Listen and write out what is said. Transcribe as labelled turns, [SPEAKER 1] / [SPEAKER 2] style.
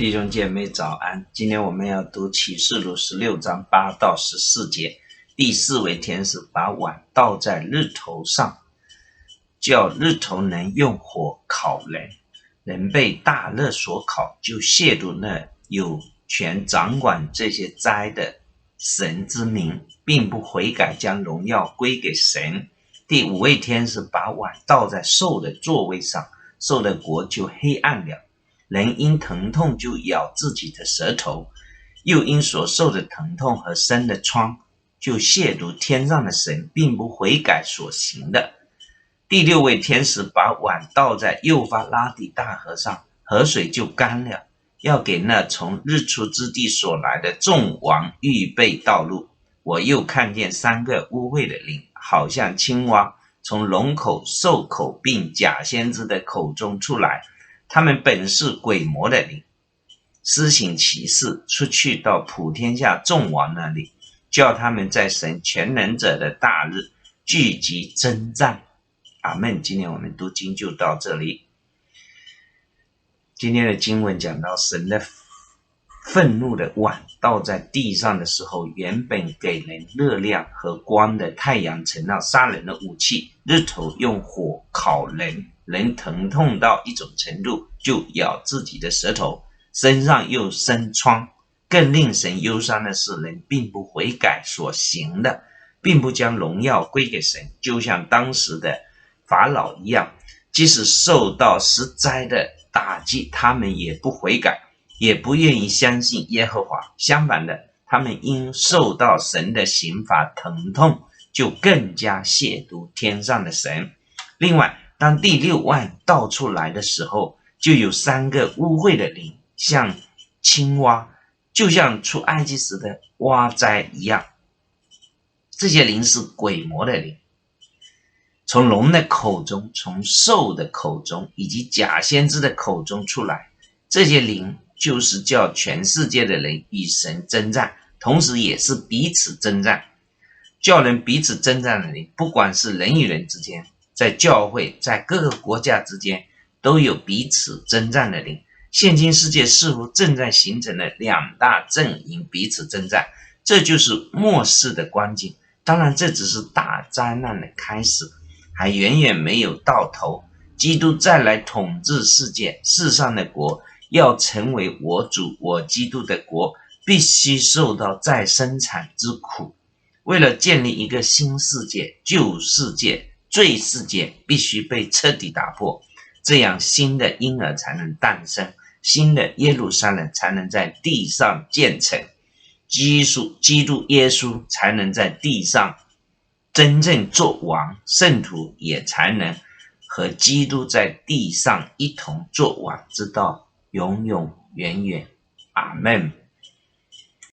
[SPEAKER 1] 弟兄姐妹早安，今天我们要读启示录16章8到14节。第4位天使把碗倒在日头上，叫日头能用火烤人，人被大热所烤，就亵渎那有权掌管这些灾的神之名，并不悔改，将荣耀归给神。第5位天使把碗倒在兽的座位上，兽的国就黑暗了，人因疼痛就咬自己的舌头，又因所受的疼痛和生的疮，就亵渎天上的神，并不悔改所行的。第6位天使把碗倒在幼发拉底大河上，河水就干了，要给那从日出之地所来的众王预备道路。我又看见3个污秽的灵，好像青蛙，从龙口、兽口并假先知的口中出来，他们本是鬼魔的灵，施行奇事，出去到普天下众王那里，叫他们在神全能者的大日聚集征战。阿们。今天我们读经就到这里。今天的经文讲到神的愤怒的碗倒在地上的时候，原本给人热量和光的太阳成了杀人的武器，日头用火烤人，人疼痛到一种程度就咬自己的舌头，身上又生疮。更令神忧伤的是，人并不悔改所行的，并不将荣耀归给神，就像当时的法老一样，即使受到十灾的打击，他们也不悔改，也不愿意相信耶和华。相反的，他们因受到神的刑罚疼痛，就更加亵渎天上的神。另外，当第6碗倒出来的时候，就有3个污秽的灵，像青蛙，就像出埃及时的蛙灾一样。这些灵是鬼魔的灵，从龙的口中，从兽的口中，以及假先知的口中出来。这些灵就是叫全世界的人与神征战，同时也是彼此征战。叫人彼此征战的灵，不管是人与人之间，在教会，在各个国家之间，都有彼此征战的灵。现今世界似乎正在形成了2大阵营彼此征战，这就是末世的光景。当然，这只是大灾难的开始，还远远没有到头。基督再来统治世界，世上的国要成为我主我基督的国，必须受到再生产之苦。为了建立一个新世界，旧世界、罪世界必须被彻底打破，这样新的婴儿才能诞生，新的耶路撒冷才能在地上建成，基督耶稣才能在地上真正做王，圣徒也才能和基督在地上一同做王，直到永永远远。阿们。